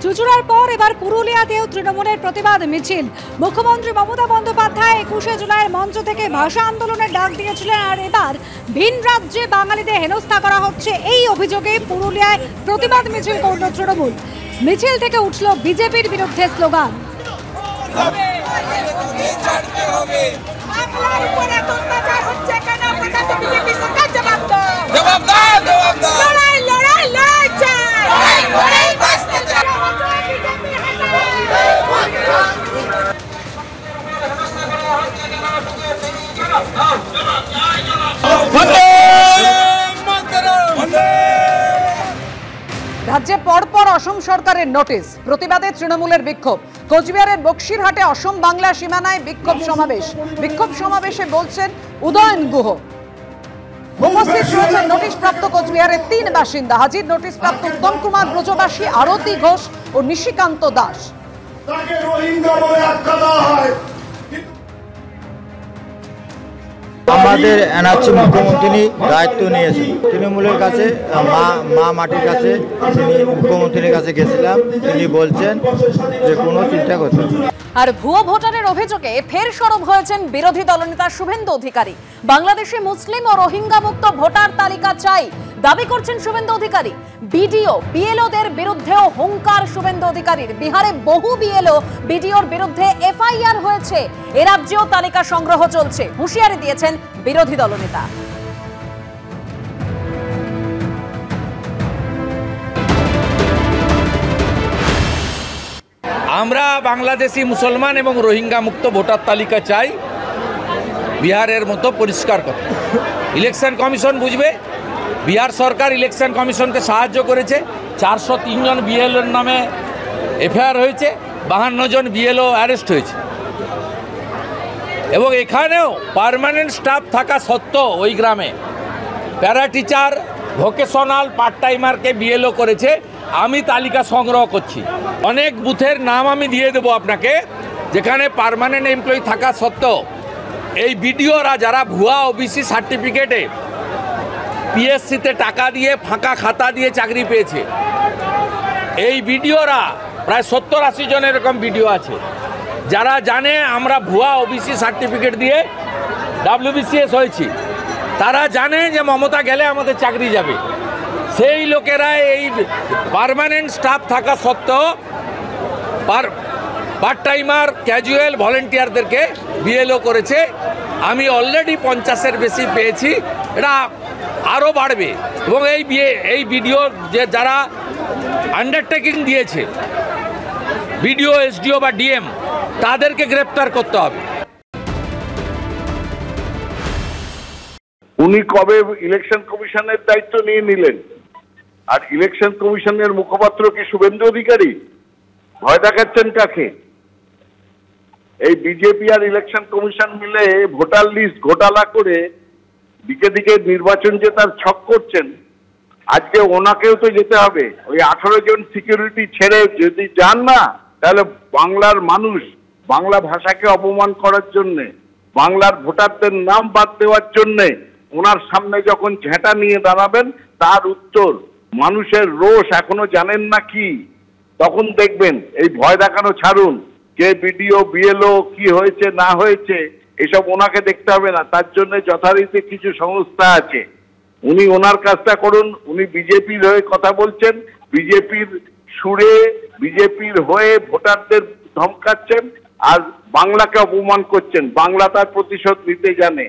চুঁচুড়ার পর এবার পুরুলিয়াতেও তৃণমূলের প্রতিবাদ মিছিল। মুখ্যমন্ত্রী মমতা বন্দ্যোপাধ্যায় 21শে জুলাইয়ের মঞ্চ থেকে ভাষা আন্দোলনের ডাক দিয়েছিলেন, আর এবার ভিন রাজ্যে বাঙালিদের হেনস্থা করা হচ্ছে এই অভিযোগে পুরুলিয়ায় প্রতিবাদ মিছিল করল তৃণমূল। মিছিল থেকে উঠল বিজেপির বিরুদ্ধে স্লোগান। রাজ্যে পরপর অসম সরকারের নোটিশ, প্রতিবাদে তৃণমূলের বিক্ষোভ। কোচবিহারের বক্সিরহাটে অসম বাংলা সীমানায় বিক্ষোভ সমাবেশ। বিক্ষোভ সমাবেশে বলছেন উদয়ন গুহ। উপস্থিত রয়েছেন নোটিশপ্রাপ্ত কোচবিহারের 3 বাসিন্দা। হাজির নোটিশপ্রাপ্ত উত্তম কুমার ব্রজবাসী, আরতি ঘোষ ও নিশিকান্ত দাস। আমাদের এনআরসি মুখ্যমন্ত্রী দায়িত্ব নিয়েছেন তৃণমূলের কাছে, মা মাটির কাছে, তিনি মুখ্যমন্ত্রীর কাছে গেছিলাম। তিনি বলছেন যে কোনো চিন্তা করতে হবে। আর ভুয়ো ভোটারের অভিযোগে ফের সরব হয়েছেন বিরোধী দলনেতা শুভেন্দু অধিকারী। বাংলাদেশে মুসলিম ও রোহিঙ্গা মুক্ত ভোটার তালিকা চাই দাবি করছেন শুভেন্দু অধিকারী। বিডিও বিএলওদের বিরুদ্ধেও হুঙ্কার শুভেন্দু অধিকারীর। বিহারে বহু বিএলও বিডিওর বিরুদ্ধে এফআইআর হয়েছে, এ রাজ্যেও তালিকা সংগ্রহ চলছে, হুঁশিয়ারি দিয়েছেন বিরোধী দলনেতা। আমরা বাংলাদেশি মুসলমান এবং রোহিঙ্গা মুক্ত ভোটার তালিকা চাই, বিহারের মতো পরিষ্কার কথা। ইলেকশন কমিশন বুঝবে। বিহার সরকার ইলেকশন কমিশনকে সাহায্য করেছে। 403 জন বিএলওর নামে এফআইআর হয়েছে, 52 জন বিএলও অ্যারেস্ট হয়েছে। এবং এখানেও পার্মানেন্ট স্টাফ থাকা সত্ত্বেও ওই গ্রামে প্যারা টিচার, ভোকেশনাল পার্ট টাইমারকে বিএলও করেছে। আমি তালিকা সংগ্রহ করছি, অনেক বুথের নাম আমি দিয়ে দেবো আপনাকে, যেখানে পার্মানেন্ট এমপ্লয়ি থাকা সত্ত্বেও এই বিডিওরা যারা ভুয়া ওবিসি সার্টিফিকেটে পিএসসিতে টাকা দিয়ে ফাঁকা খাতা দিয়ে চাকরি পেয়েছে, এই বিডিওরা প্রায় 70-80 জন এরকম বিডিও আছে যারা জানে আমরা ভুয়া ওবিসি সার্টিফিকেট দিয়ে WBCS হয়েছি। তারা জানে যে মমতা গেলে আমাদের চাকরি যাবে। সেই লোকেরা এই পার্মানেন্ট স্টাফ থাকা সত্ত্বেও পার্ট টাইমার, ক্যাজুয়াল ভলেন্টিয়ারদেরকে বিএলও করেছে। আমি অলরেডি 50-এর বেশি পেয়েছি, এটা আরও বাড়বে। এবং এই বিডিও যে যারা আন্ডারটেকিং দিয়েছে, বিডিও, এসডিও বা ডিএম, তাদেরকে গ্রেপ্তার করতে হবে। উনি কবে ইলেকশন কমিশনের দায়িত্ব নিয়ে নিলেন? আর ইলেকশন কমিশনের মুখপাত্র কি শুভেন্দু অধিকারী? ভয় দেখাচ্ছেন কাকে? এই বিজেপি আর ইলেকশন কমিশন মিলে ভোটার লিস্ট ঘোটালা করে দিকে দিকে নির্বাচন যে তার ছক করছেন। আজকে ওনাকেও তো যেতে হবে। ওই 18 জন সিকিউরিটি ছেড়ে যদি যান না, তাহলে বাংলার মানুষ বাংলা ভাষাকে অপমান করার জন্যে, বাংলার ভোটারদের নাম বাদ দেওয়ার জন্যে ওনার সামনে যখন ঝেঁটা নিয়ে দাঁড়াবেন, তার উত্তর মানুষের রোষ এখনো জানেন না কি, তখন দেখবেন। এই ভয় দেখানো ছাড়ুন। যে বিডিও বিএলও কি হয়েছে না হয়েছে এসব ওনাকে দেখতে হবে না, তার জন্য যথারীতি কিছু সংস্থা আছে। উনি ওনার কাজটা করুন। উনি বিজেপির হয়ে কথা বলছেন, বিজেপির সুরে, বিজেপির হয়ে ভোটারদের ধমকাচ্ছেন আর বাংলাকে অপমান করছেন। বাংলা তার প্রতিশোধ নিতে জানে।